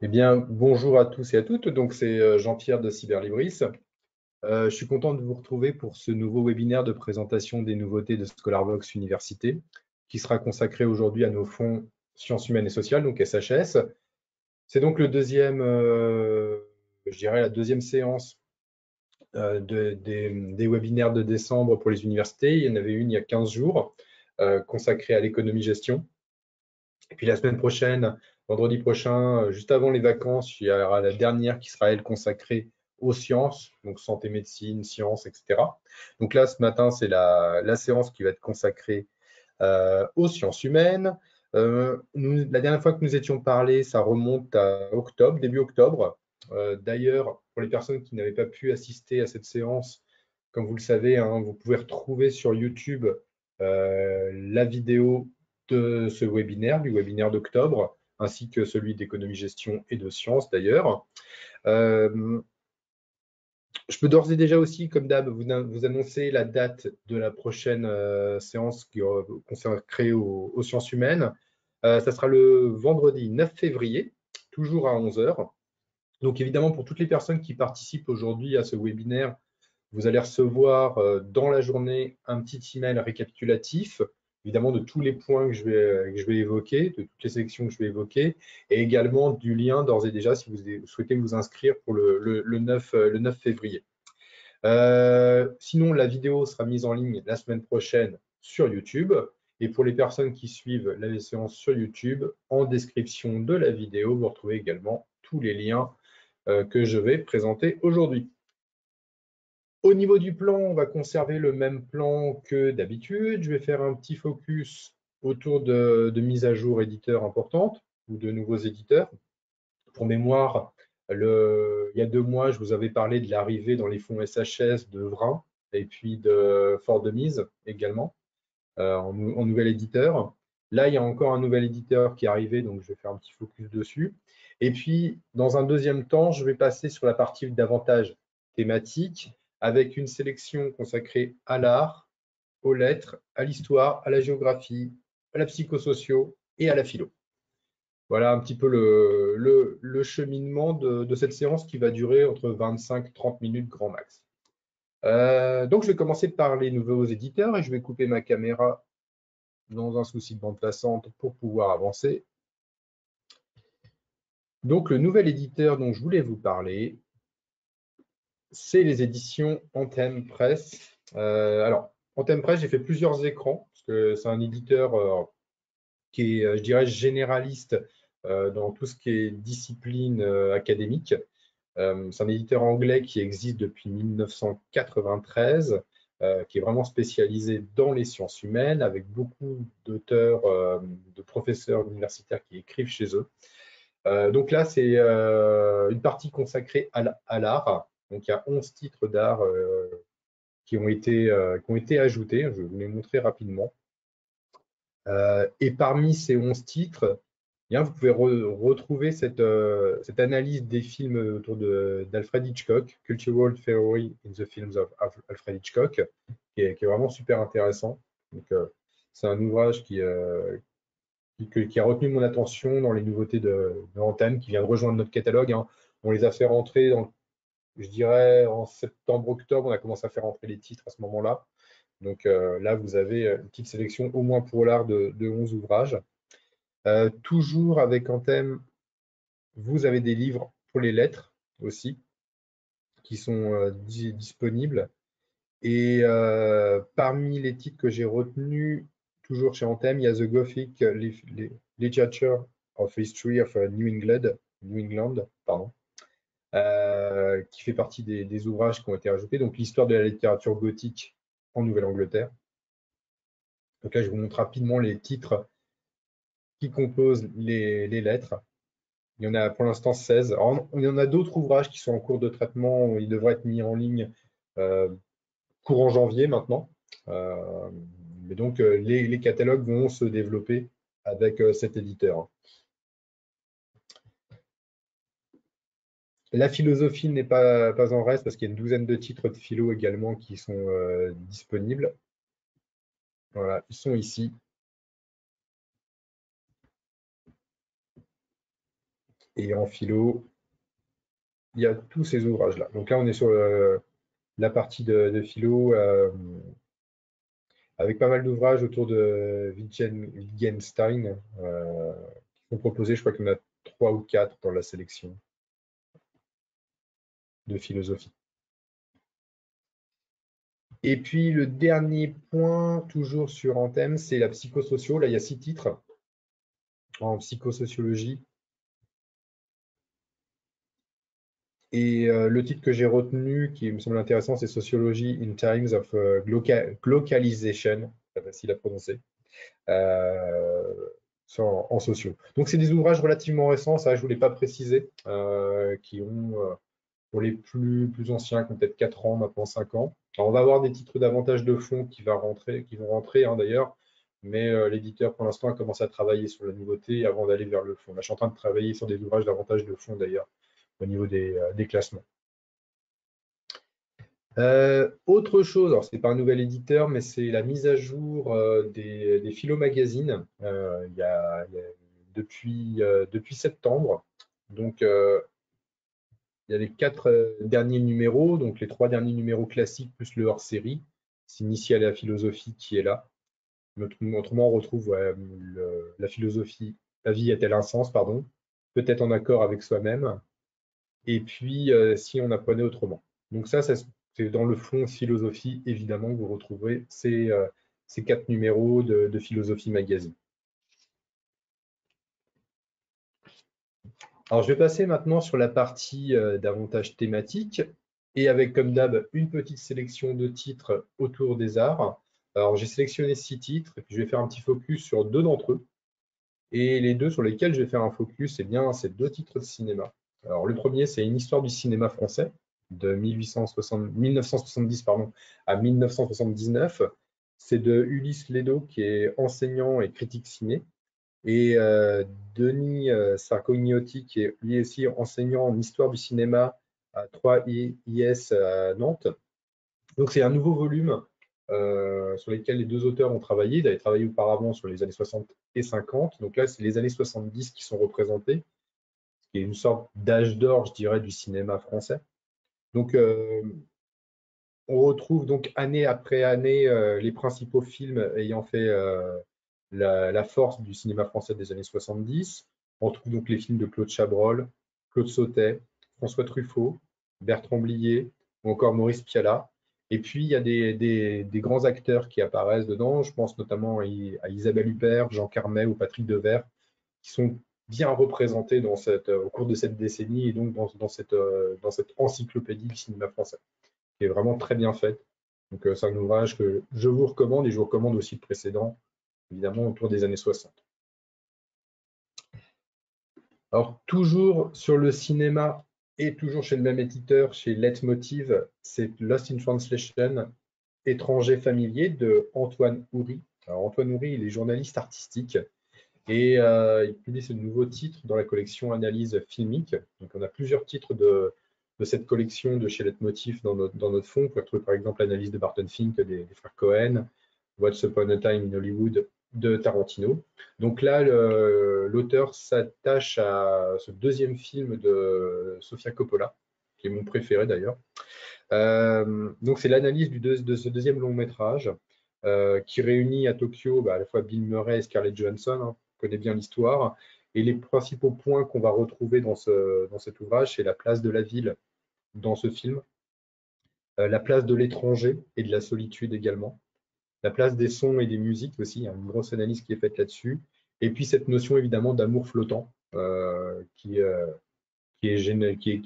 Eh bien, bonjour à tous et à toutes. Donc, c'est Jean-Pierre de Cyberlibris. Je suis content de vous retrouver pour ce nouveau webinaire de présentation des nouveautés de ScholarVox Université, qui sera consacré aujourd'hui à nos fonds sciences humaines et sociales, donc SHS. C'est donc le deuxième, je dirais la deuxième séance des webinaires de décembre pour les universités. Il y en avait une il y a 15 jours, consacrée à l'économie-gestion. Et puis la semaine prochaine, vendredi prochain, juste avant les vacances, il y aura la dernière qui sera, elle, consacrée aux sciences, donc santé, médecine, sciences, etc. Donc là, ce matin, c'est la séance qui va être consacrée aux sciences humaines. La dernière fois que nous étions parlé, ça remonte à octobre, début octobre. D'ailleurs, pour les personnes qui n'avaient pas pu assister à cette séance, comme vous le savez, hein, vous pouvez retrouver sur YouTube la vidéo de ce webinaire, du webinaire d'octobre, ainsi que celui d'économie-gestion et de sciences d'ailleurs. Euh, je peux d'ores et déjà aussi, comme d'hab, vous annoncer la date de la prochaine séance qui consacrée aux sciences humaines. Ça sera le vendredi 9 février, toujours à 11 heures. Donc évidemment, pour toutes les personnes qui participent aujourd'hui à ce webinaire, vous allez recevoir dans la journée un petit email récapitulatif, évidemment de tous les points que je vais évoquer, de toutes les sections que je vais évoquer, et également du lien d'ores et déjà si vous souhaitez vous inscrire pour le 9 février. Sinon, la vidéo sera mise en ligne la semaine prochaine sur YouTube. Et pour les personnes qui suivent la séance sur YouTube, en description de la vidéo, vous retrouvez également tous les liens que je vais présenter aujourd'hui. Au niveau du plan, on va conserver le même plan que d'habitude. Je vais faire un petit focus autour de mises à jour éditeurs importantes ou de nouveaux éditeurs. Pour mémoire, il y a 2 mois, je vous avais parlé de l'arrivée dans les fonds SHS de Vrin et puis de Fort de Mise également en nouvel éditeur. Là, il y a encore un nouvel éditeur qui est arrivé, donc je vais faire un petit focus dessus. Et puis, dans un deuxième temps, je vais passer sur la partie davantage thématique avec une sélection consacrée à l'art, aux lettres, à l'histoire, à la géographie, à la psychosocio et à la philo. Voilà un petit peu le cheminement de cette séance qui va durer entre 25 et 30 minutes grand max. Donc, je vais commencer par les nouveaux éditeurs et je vais couper ma caméra dans un souci de bande passante pour pouvoir avancer. Donc, le nouvel éditeur dont je voulais vous parler, c'est les éditions Anthem Press. Alors, Anthem Press, j'ai fait plusieurs écrans parce que c'est un éditeur qui est, je dirais, généraliste dans tout ce qui est discipline académique. C'est un éditeur anglais qui existe depuis 1993, qui est vraiment spécialisé dans les sciences humaines, avec beaucoup d'auteurs, de professeurs universitaires qui écrivent chez eux. Donc là, c'est une partie consacrée à l'art. Donc il y a 11 titres d'art qui ont été ajoutés. Je vais vous les montrer rapidement. Et parmi ces 11 titres, bien, vous pouvez retrouver cette analyse des films autour d'Alfred Hitchcock, Cultural Theory in the Films of Alfred Hitchcock, qui est vraiment super intéressant. Donc, c'est un ouvrage qui a retenu mon attention dans les nouveautés de Anthem, qui vient de rejoindre notre catalogue, hein. On les a fait rentrer, je dirais, en septembre-octobre, on a commencé à faire rentrer les titres à ce moment-là. Donc là, vous avez une petite sélection, au moins pour l'art, de 11 ouvrages. Toujours avec Anthem, vous avez des livres pour les lettres aussi, qui sont disponibles. Et parmi les titres que j'ai retenus, toujours chez Anthem, il y a The Gothic Literature of History of New England, pardon, qui fait partie des ouvrages qui ont été rajoutés. Donc l'histoire de la littérature gothique en Nouvelle-Angleterre. Donc là, je vous montre rapidement les titres qui composent les lettres. Il y en a pour l'instant 16. Alors, il y en a d'autres ouvrages qui sont en cours de traitement. Ils devraient être mis en ligne euh, courant janvier maintenant. Euh, mais donc, les catalogues vont se développer avec cet éditeur. La philosophie n'est pas en reste parce qu'il y a une douzaine de titres de philo également qui sont disponibles. Voilà, ils sont ici. Et en philo, il y a tous ces ouvrages-là. Donc là, on est sur la partie de philo avec pas mal d'ouvrages autour de Wittgenstein qui sont proposés. Je crois qu'il y en a 3 ou 4 dans la sélection de philosophie. Et puis le dernier point, toujours sur Anthem, c'est la psychosocio. Là, il y a 6 titres en psychosociologie. Et le titre que j'ai retenu, qui me semble intéressant, c'est Sociology in Times of Glocalization, pas facile à prononcer, euh, en sociaux. Donc c'est des ouvrages relativement récents, ça je ne vous l'ai pas précisé, qui ont, pour les plus anciens, qui ont peut-être 4 ans, maintenant 5 ans. Alors, on va avoir des titres davantage de fond qui vont rentrer hein, d'ailleurs, mais l'éditeur pour l'instant a commencé à travailler sur la nouveauté avant d'aller vers le fond. Là, je suis en train de travailler sur des ouvrages davantage de fond d'ailleurs au niveau des classements. Autre chose, alors ce n'est pas un nouvel éditeur, mais c'est la mise à jour des philo-magazines depuis septembre. Donc, il y a les 4 derniers numéros, donc les 3 derniers numéros classiques plus le hors-série. C'est Initial à la philosophie qui est là. Autrement, on retrouve la philosophie, la vie a-t-elle un sens, pardon, peut-être en accord avec soi-même, et puis si on apprenait autrement. Donc ça c'est dans le fond philosophie, évidemment, que vous retrouverez ces 4 numéros de Philosophie Magazine. Alors je vais passer maintenant sur la partie davantage thématique, et avec comme d'hab une petite sélection de titres autour des arts. Alors j'ai sélectionné 6 titres, et puis je vais faire un petit focus sur 2 d'entre eux. Et les 2 sur lesquels je vais faire un focus, eh bien, c'est 2 titres de cinéma. Alors, le premier, c'est Une histoire du cinéma français de 1970 pardon, à 1979. C'est de Ulysse Ledo, qui est enseignant et critique ciné, et Denis Sarcognotti, qui est lui aussi enseignant en histoire du cinéma à 3IS à Nantes. Donc, c'est un nouveau volume sur lesquels les 2 auteurs ont travaillé. Ils avaient travaillé auparavant sur les années 60 et 50. Donc là, c'est les années 70 qui sont représentés, ce qui est une sorte d'âge d'or, je dirais, du cinéma français. Donc, on retrouve donc année après année les principaux films ayant fait la force du cinéma français des années 70. On retrouve donc les films de Claude Chabrol, Claude Sautet, François Truffaut, Bertrand Blier ou encore Maurice Pialat. Et puis, il y a des grands acteurs qui apparaissent dedans. Je pense notamment à Isabelle Huppert, Jean Carmet ou Patrick Devers, qui sont bien représentés au cours de cette décennie et donc dans cette encyclopédie du cinéma français, qui est vraiment très bien faite. Donc, c'est un ouvrage que je vous recommande, et je vous recommande aussi le précédent, évidemment, autour des années 60. Alors, toujours sur le cinéma et toujours chez le même éditeur, chez Leitmotiv, c'est Lost in Translation, Étranger familier de Antoine Houry. Alors, Antoine Houry, il est journaliste artistique et il publie ce nouveau titre dans la collection Analyse filmique. Donc, on a plusieurs titres de cette collection de chez Leitmotiv dans notre fonds. Vous pouvez retrouver par exemple l'analyse de Barton Fink des frères Cohen, What's Upon a Time in Hollywood de Tarantino. Donc là, l'auteur s'attache à ce deuxième film de Sofia Coppola, qui est mon préféré d'ailleurs. Donc c'est l'analyse de ce deuxième long métrage qui réunit à Tokyo à la fois Bill Murray et Scarlett Johansson. On connaît bien l'histoire. Et les principaux points qu'on va retrouver dans cet ouvrage, c'est la place de la ville dans ce film, la place de l'étranger et de la solitude également, la place des sons et des musiques aussi, il y a une grosse analyse qui est faite là-dessus. Et puis cette notion évidemment d'amour flottant qui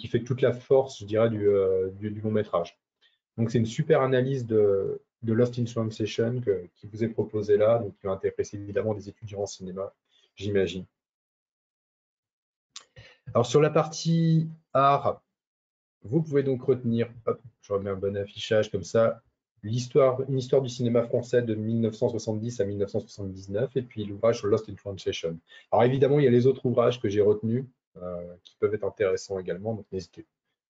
fait toute la force, je dirais, du long métrage. Donc c'est une super analyse de Lost in Translation qui vous est proposée là, donc qui va intéresser évidemment des étudiants en cinéma, j'imagine. Alors sur la partie art, vous pouvez donc retenir, hop, je remets un bon affichage comme ça, une histoire du cinéma français de 1970 à 1979, et puis l'ouvrage sur Lost in Translation. Alors évidemment, il y a les autres ouvrages que j'ai retenus, qui peuvent être intéressants également, donc n'hésitez,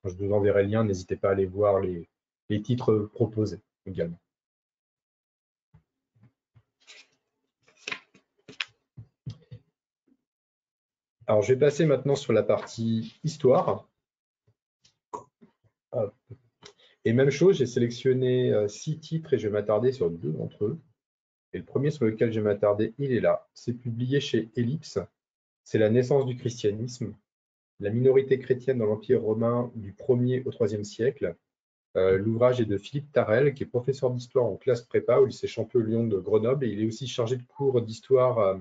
quand je vous enverrai le lien, n'hésitez pas à aller voir les titres proposés également. Alors, je vais passer maintenant sur la partie histoire. Hop. Et même chose, j'ai sélectionné 6 titres et je vais m'attarder sur 2 d'entre eux. Et le premier sur lequel je vais m'attarder, il est là. C'est publié chez Ellipse. C'est la naissance du christianisme, la minorité chrétienne dans l'Empire romain du 1er au 3e siècle. L'ouvrage est de Philippe Tarel, qui est professeur d'histoire en classe prépa au lycée Champollion de Grenoble. Et il est aussi chargé de cours d'histoire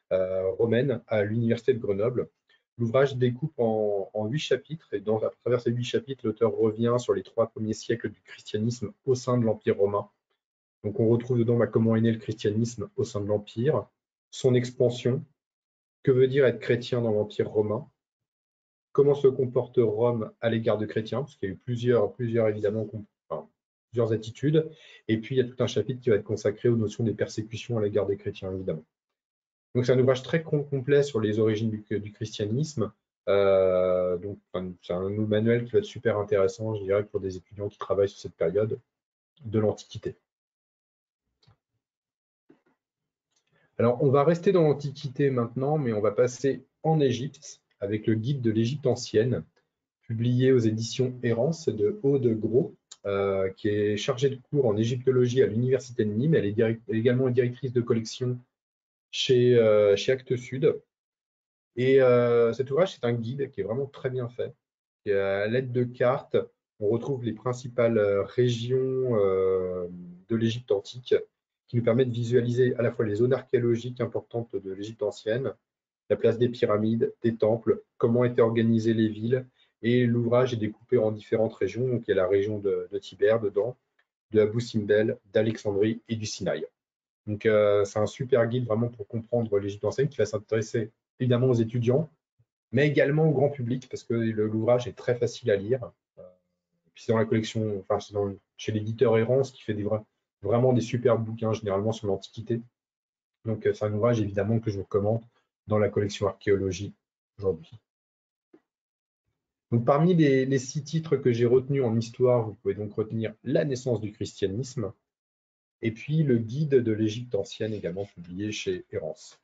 romaine à l'université de Grenoble. L'ouvrage découpe en 8 chapitres, et à travers ces 8 chapitres, l'auteur revient sur les 3 premiers siècles du christianisme au sein de l'Empire romain. Donc on retrouve dedans comment est né le christianisme au sein de l'Empire, son expansion, que veut dire être chrétien dans l'Empire romain, comment se comporte Rome à l'égard de chrétiens, parce qu'il y a eu plusieurs évidemment, enfin, plusieurs attitudes, et puis il y a tout un chapitre qui va être consacré aux notions des persécutions à l'égard des chrétiens, évidemment. Donc c'est un ouvrage très complet sur les origines du christianisme. Donc c'est un manuel qui va être super intéressant, je dirais, pour des étudiants qui travaillent sur cette période de l'Antiquité. Alors on va rester dans l'Antiquité maintenant, mais on va passer en Égypte avec le guide de l'Égypte ancienne, publié aux éditions Errance de Aude Gros, qui est chargée de cours en égyptologie à l'université de Nîmes. Elle est également directrice de collection chez Actes Sud. Et cet ouvrage, c'est un guide qui est vraiment très bien fait. Et à l'aide de cartes, on retrouve les principales régions de l'Égypte antique, qui nous permettent de visualiser à la fois les zones archéologiques importantes de l'Égypte ancienne, la place des pyramides, des temples, comment étaient organisées les villes. Et l'ouvrage est découpé en différentes régions. Donc il y a la région de Tibère dedans, de Abou Simbel, d'Alexandrie et du Sinaï. Donc c'est un super guide vraiment pour comprendre l'Égypte ancienne qui va s'intéresser évidemment aux étudiants, mais également au grand public parce que l'ouvrage est très facile à lire. Puis c'est dans la collection, enfin c'est chez l'éditeur Errance qui fait vraiment des super bouquins généralement sur l'Antiquité. Donc c'est un ouvrage évidemment que je vous recommande dans la collection archéologie aujourd'hui. Donc parmi les 6 titres que j'ai retenus en histoire, vous pouvez donc retenir La naissance du christianisme et puis le guide de l'Égypte ancienne également publié chez Errance.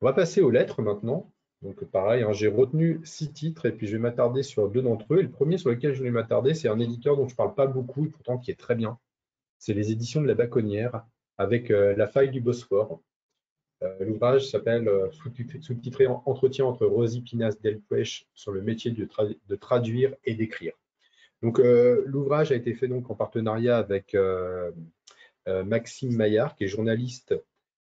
On va passer aux lettres maintenant. Donc pareil, hein, j'ai retenu 6 titres et puis je vais m'attarder sur 2 d'entre eux. Et le premier sur lequel je voulais m'attarder, c'est un éditeur dont je ne parle pas beaucoup et pourtant qui est très bien. C'est les éditions de la Baconnière avec La faille du Bosphore. L'ouvrage s'appelle sous-titré Entretien entre Rosy Pinas Delpech sur le métier de traduire et d'écrire. Donc l'ouvrage a été fait donc en partenariat avec Maxime Maillard, qui est journaliste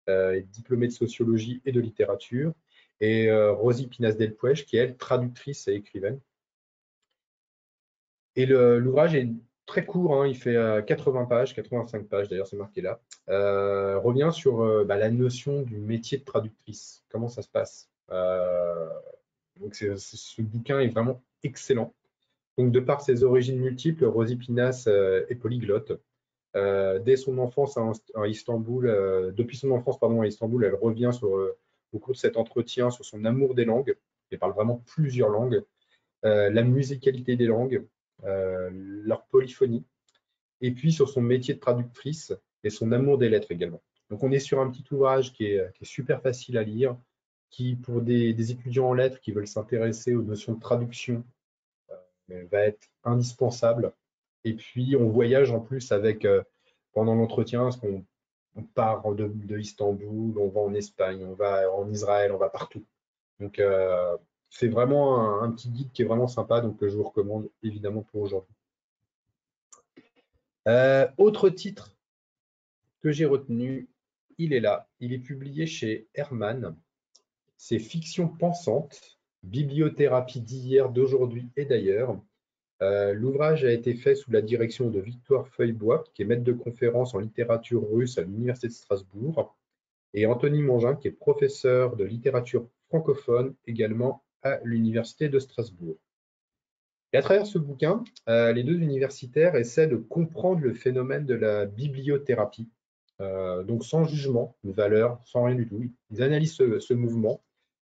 diplômée de sociologie et de littérature, et Rosy Pinas Delpuech, qui est elle traductrice et écrivaine. Et l'ouvrage est très court, hein, il fait 80 pages, 85 pages d'ailleurs, c'est marqué là. Revient sur la notion du métier de traductrice, comment ça se passe. Donc ce bouquin est vraiment excellent. Donc de par ses origines multiples, Rosy Pinas est polyglotte. Dès son enfance à Istanbul, depuis son enfance pardon, à Istanbul, elle revient au cours de cet entretien sur son amour des langues. Elle parle vraiment plusieurs langues, la musicalité des langues, leur polyphonie, et puis sur son métier de traductrice et son amour des lettres également. Donc on est sur un petit ouvrage qui est super facile à lire, qui pour des étudiants en lettres qui veulent s'intéresser aux notions de traduction va être indispensable. Et puis, on voyage en plus avec, pendant l'entretien, parce qu'on part de Istanbul, on va en Espagne, on va en Israël, on va partout. Donc, c'est vraiment un petit guide qui est vraiment sympa, donc que je vous recommande évidemment pour aujourd'hui. Autre titre que j'ai retenu, il est là. Il est publié chez Hermann. C'est Fiction pensante, bibliothérapie d'hier, d'aujourd'hui et d'ailleurs. L'ouvrage a été fait sous la direction de Victoire Feuillebois, qui est maître de conférence en littérature russe à l'Université de Strasbourg, et Anthony Mongin, qui est professeur de littérature francophone également à l'Université de Strasbourg. Et à travers ce bouquin, les 2 universitaires essaient de comprendre le phénomène de la bibliothérapie, donc sans jugement de valeur, sans rien du tout. Ils analysent ce mouvement,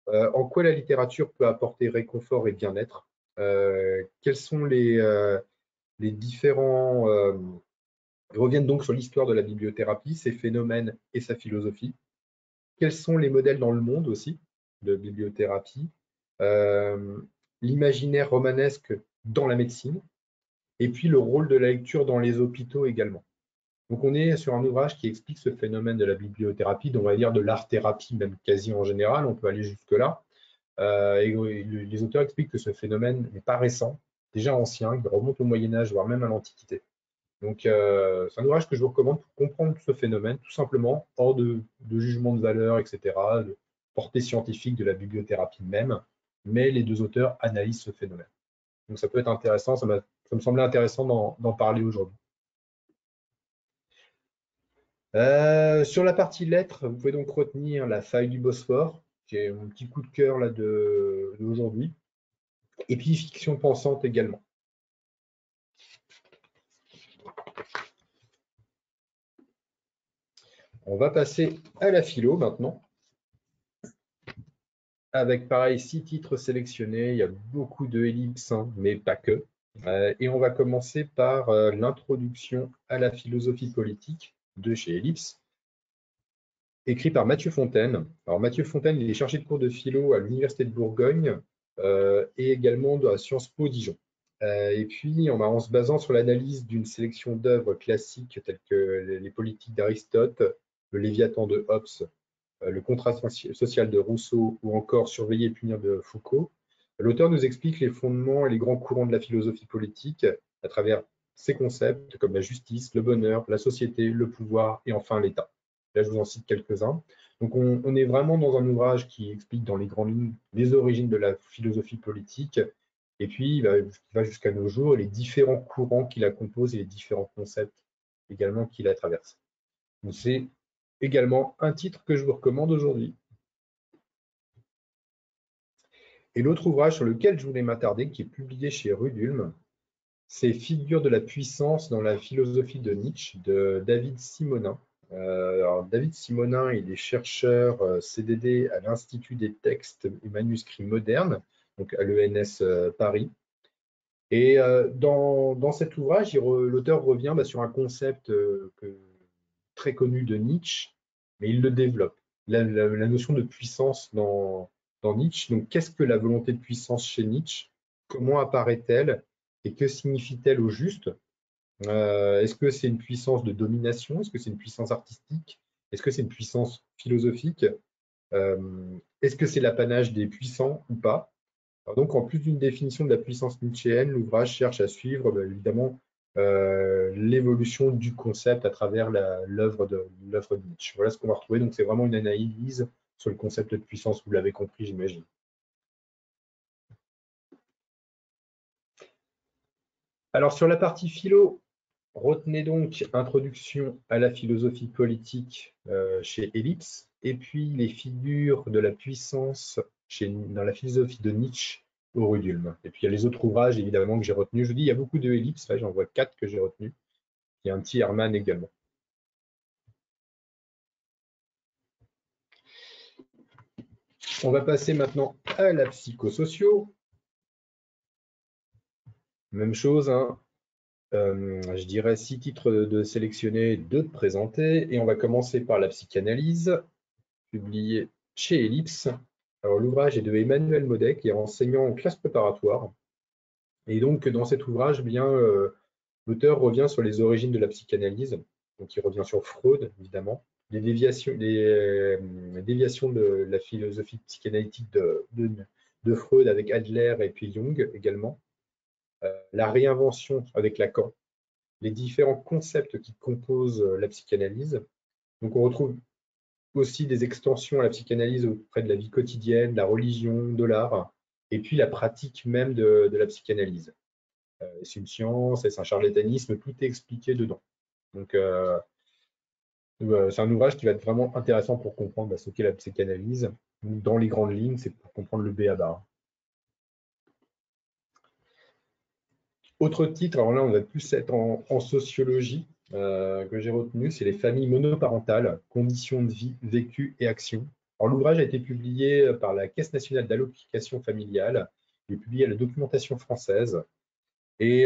en quoi la littérature peut apporter réconfort et bien-être, quels sont les différents reviennent donc sur l'histoire de la bibliothérapie, ses phénomènes et sa philosophie. quels sont les modèles dans le monde aussi de bibliothérapie, l'imaginaire romanesque dans la médecine, et puis le rôle de la lecture dans les hôpitaux également. Donc on est sur un ouvrage qui explique ce phénomène de la bibliothérapie, dont on va dire de l'art-thérapie, même quasi en général, on peut aller jusque-là. Et les auteurs expliquent que ce phénomène n'est pas récent, déjà ancien, il remonte au Moyen-Âge, voire même à l'Antiquité. Donc c'est un ouvrage que je vous recommande pour comprendre ce phénomène, tout simplement, hors de jugement de valeur, etc., de portée scientifique de la bibliothérapie même, mais les deux auteurs analysent ce phénomène. Donc ça peut être intéressant, ça me semblait intéressant d'en parler aujourd'hui. Sur la partie lettres, vous pouvez donc retenir la faille du Bosphore, qui est mon petit coup de cœur là d'aujourd'hui, et puis fiction pensante également. On va passer à la philo maintenant, avec pareil 6 titres sélectionnés. Il y a beaucoup de ellipses, hein, mais pas que. Et on va commencer par l'introduction à la philosophie politique de chez Ellipse, écrit par Mathieu Fontaine. Alors Mathieu Fontaine, il est chargé de cours de philo à l'Université de Bourgogne et également de la Sciences Po Dijon. Et puis, en se basant sur l'analyse d'une sélection d'œuvres classiques telles que les politiques d'Aristote, le Léviathan de Hobbes, le contrat social de Rousseau ou encore Surveiller et punir de Foucault, l'auteur nous explique les fondements et les grands courants de la philosophie politique à travers ces concepts comme la justice, le bonheur, la société, le pouvoir et enfin l'État. Là, je vous en cite quelques-uns. Donc, on est vraiment dans un ouvrage qui explique dans les grandes lignes les origines de la philosophie politique et puis il va jusqu'à nos jours et les différents courants qui la composent et les différents concepts également qui la traversent. C'est également un titre que je vous recommande aujourd'hui. Et l'autre ouvrage sur lequel je voulais m'attarder, qui est publié chez Rudulm, c'est Figures de la puissance dans la philosophie de Nietzsche, de David Simonin. Alors David Simonin, il est chercheur CDD à l'Institut des textes et manuscrits modernes, donc à l'ENS Paris. Et dans cet ouvrage, l'auteur revient sur un concept très connu de Nietzsche, mais il le développe. La notion de puissance dans Nietzsche. Donc, qu'est-ce que la volonté de puissance chez Nietzsche? Comment apparaît-elle? Et que signifie-t-elle au juste? Est-ce que c'est une puissance de domination? Est-ce que c'est une puissance artistique? Est-ce que c'est une puissance philosophique? Est-ce que c'est l'apanage des puissants ou pas? Alors donc, en plus d'une définition de la puissance nietzschéenne, l'ouvrage cherche à suivre évidemment l'évolution du concept à travers l'œuvre de Nietzsche. Voilà ce qu'on va retrouver. Donc, c'est vraiment une analyse sur le concept de puissance, vous l'avez compris, j'imagine. Alors, sur la partie philo, retenez donc Introduction à la philosophie politique chez Ellipse, et puis les figures de la puissance dans la philosophie de Nietzsche au Rudulm. Et puis il y a les autres ouvrages évidemment que j'ai retenus. Je vous dis, il y a beaucoup de Ellipse, là j'en vois 4 que j'ai retenus. Il y a un petit Hermann également. On va passer maintenant à la psychosocio. Même chose, hein. Je dirais 6 titres de sélectionnés, 2 de présentés. Et on va commencer par la psychanalyse, publiée chez Ellipse. Alors, l'ouvrage est de Emmanuel Maudet, qui est enseignant en classe préparatoire. Et donc, dans cet ouvrage, l'auteur revient sur les origines de la psychanalyse. Donc, il revient sur Freud, évidemment, les déviations de la philosophie psychanalytique de Freud avec Adler et puis Jung également, la réinvention avec Lacan, les différents concepts qui composent la psychanalyse. Donc, on retrouve aussi des extensions à la psychanalyse auprès de la vie quotidienne, de la religion, de l'art, et puis la pratique même de la psychanalyse. C'est une science, c'est un charlatanisme, tout est expliqué dedans. Donc, c'est un ouvrage qui va être vraiment intéressant pour comprendre ce qu'est la psychanalyse. Dans les grandes lignes, c'est pour comprendre le b.a.-ba. Autre titre, alors là, on va plus être en sociologie, que j'ai retenu, c'est les familles monoparentales, conditions de vie, vécu et action. Alors, l'ouvrage a été publié par la Caisse nationale d'allocation familiale, il est publié à la documentation française. Et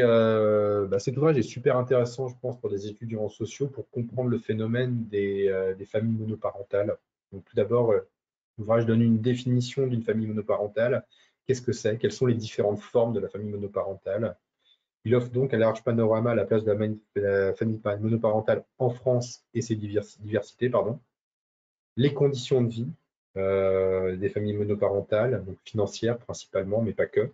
cet ouvrage est super intéressant, je pense, pour des étudiants en sociaux pour comprendre le phénomène des familles monoparentales. Donc, tout d'abord, l'ouvrage donne une définition d'une famille monoparentale. Qu'est-ce que c'est? Quelles sont les différentes formes de la famille monoparentale? Il offre donc un large panorama à la place de la famille monoparentale en France et ses diversités, pardon. Les conditions de vie des familles monoparentales, donc financières principalement, mais pas que.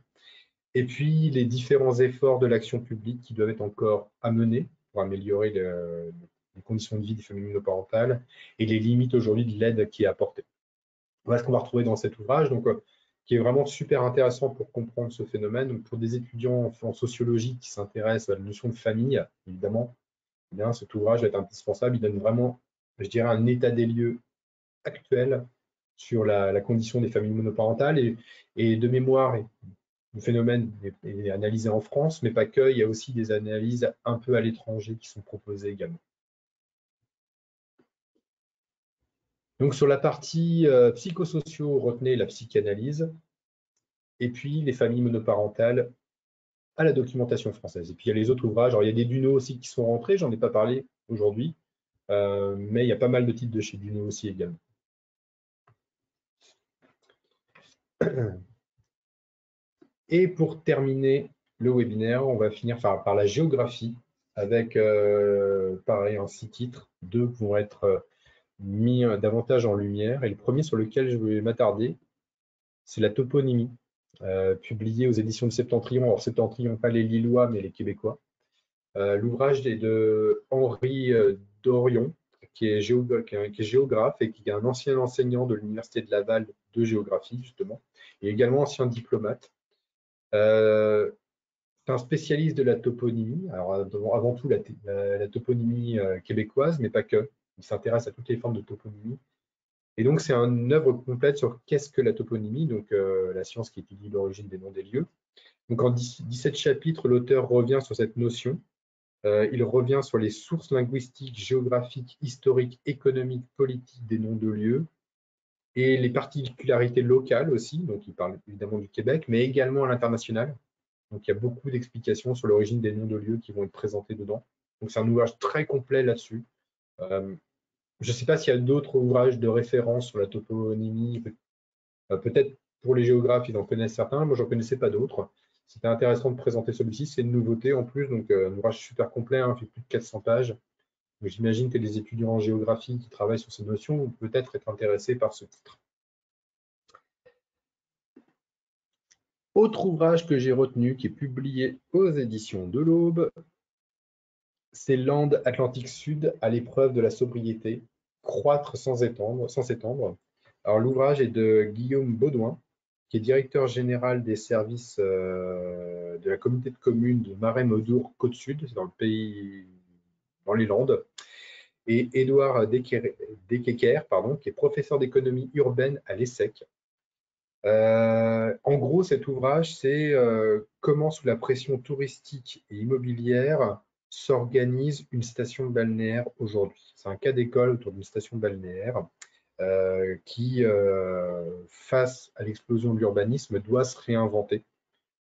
Et puis, les différents efforts de l'action publique qui doivent être encore à mener pour améliorer les conditions de vie des familles monoparentales et les limites aujourd'hui de l'aide qui est apportée. Voilà ce qu'on va retrouver dans cet ouvrage, donc, qui est vraiment super intéressant pour comprendre ce phénomène. Donc, pour des étudiants en sociologie qui s'intéressent à la notion de famille, évidemment, eh bien, cet ouvrage va être indispensable. Il donne vraiment, je dirais, un état des lieux actuel sur la condition des familles monoparentales et de mémoire. Le phénomène est analysé en France, mais pas que. Il y a aussi des analyses un peu à l'étranger qui sont proposées également. Donc sur la partie psychosociaux, retenez la psychanalyse, et puis les familles monoparentales à la documentation française. Et puis il y a les autres ouvrages. Alors il y a des Duno aussi qui sont rentrés, j'en ai pas parlé aujourd'hui, mais il y a pas mal de titres de chez Duno aussi également. Et pour terminer le webinaire, on va finir par la géographie avec, pareil, un 6 titres. 2 vont être mis davantage en lumière. Et le premier sur lequel je vais m'attarder, c'est la toponymie, publiée aux éditions de Septentrion. Alors Septentrion, pas les Lillois, mais les Québécois. L'ouvrage est de Henri Dorion, qui est géographe et qui est un ancien enseignant de l'Université de Laval de géographie, justement, et également ancien diplomate. C'est un spécialiste de la toponymie, alors avant tout la toponymie québécoise, mais pas que. Il s'intéresse à toutes les formes de toponymie. Et donc, c'est une œuvre complète sur qu'est-ce que la toponymie, donc la science qui étudie l'origine des noms des lieux. Donc, en 17 chapitres, l'auteur revient sur cette notion. Il revient sur les sources linguistiques, géographiques, historiques, économiques, politiques des noms de lieux et les particularités locales aussi. Donc, il parle évidemment du Québec, mais également à l'international. Donc, il y a beaucoup d'explications sur l'origine des noms de lieux qui vont être présentés dedans. Donc, c'est un ouvrage très complet là-dessus. Je ne sais pas s'il y a d'autres ouvrages de référence sur la toponymie. Peut-être pour les géographes, ils en connaissent certains. Moi, je n'en connaissais pas d'autres. C'était intéressant de présenter celui-ci. C'est une nouveauté en plus. Donc, un ouvrage super complet, hein, fait plus de 400 pages. J'imagine que les étudiants en géographie qui travaillent sur ces notions vont peut-être être intéressés par ce titre. Autre ouvrage que j'ai retenu, qui est publié aux éditions de l'Aube, c'est Landes Atlantique Sud à l'épreuve de la sobriété, croître sans s'étendre. Alors l'ouvrage est de Guillaume Baudouin, qui est directeur général des services de la communauté de communes de Marais-Maudour-Côte-Sud, dans le pays, dans les Landes, et Édouard Dekeker, qui est professeur d'économie urbaine à l'ESSEC. En gros, cet ouvrage, c'est comment, sous la pression touristique et immobilière, s'organise une station balnéaire aujourd'hui. C'est un cas d'école autour d'une station balnéaire qui, face à l'explosion de l'urbanisme, doit se réinventer.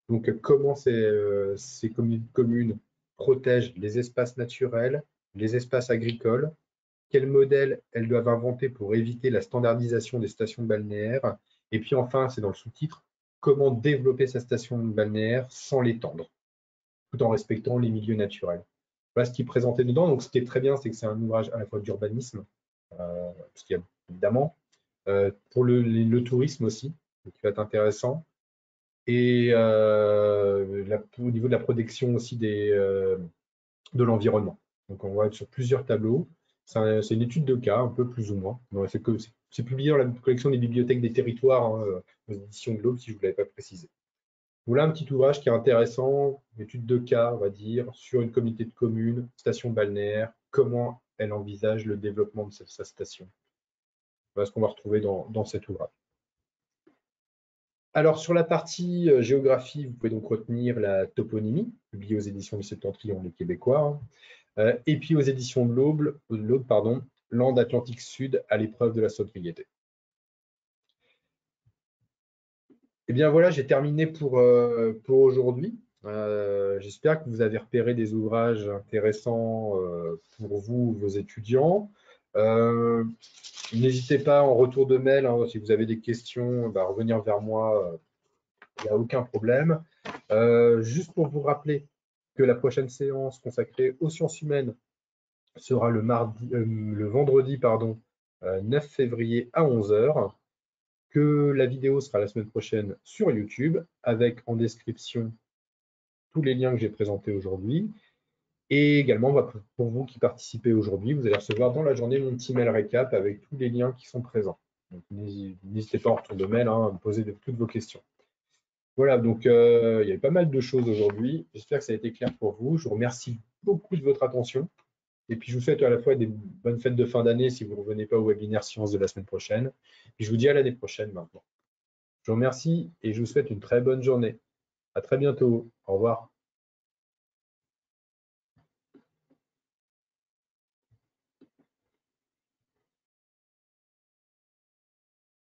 Donc, comment ces communes protègent les espaces naturels, les espaces agricoles, quel modèle elles doivent inventer pour éviter la standardisation des stations balnéaires, et puis enfin, c'est dans le sous-titre, comment développer sa station balnéaire sans l'étendre, tout en respectant les milieux naturels. Voilà ce qui est présenté dedans. Donc, ce qui est très bien, c'est que c'est un ouvrage à la fois d'urbanisme, parce qu'il y a évidemment, pour le tourisme aussi, qui va être intéressant, et au niveau de la protection aussi de l'environnement. Donc, on va être sur plusieurs tableaux. C'est une étude de cas, un peu plus ou moins. C'est publié dans la collection des bibliothèques des territoires, hein, aux éditions de l'Aube, si je ne vous l'avais pas précisé. Voilà un petit ouvrage qui est intéressant, une étude de cas, on va dire, sur une communauté de communes, station balnéaire, comment elle envisage le développement de sa station. Voilà ce qu'on va retrouver dans cet ouvrage. Alors, sur la partie géographie, vous pouvez donc retenir la toponymie, publiée aux éditions du Septentrion, les Québécois, hein. Et puis aux éditions de l'Aube, Landes Atlantique Sud à l'épreuve de la sobriété. Eh bien voilà, j'ai terminé pour aujourd'hui. J'espère que vous avez repéré des ouvrages intéressants pour vous, vos étudiants. N'hésitez pas en retour de mail, hein, si vous avez des questions, bah, revenir vers moi, il n'y a aucun problème. Juste pour vous rappeler que la prochaine séance consacrée aux sciences humaines sera le vendredi 9 février à 11 h, que la vidéo sera la semaine prochaine sur YouTube, avec en description tous les liens que j'ai présentés aujourd'hui. Et également, pour vous qui participez aujourd'hui, vous allez recevoir dans la journée mon petit mail récap avec tous les liens qui sont présents. Donc, n'hésitez pas en retour de mail, hein, à me poser toutes vos questions. Voilà, donc il y a eu pas mal de choses aujourd'hui. J'espère que ça a été clair pour vous. Je vous remercie beaucoup de votre attention. Et puis, je vous souhaite à la fois des bonnes fêtes de fin d'année si vous ne revenez pas au webinaire Sciences de la semaine prochaine. Et je vous dis à l'année prochaine maintenant. Je vous remercie et je vous souhaite une très bonne journée. À très bientôt. Au revoir.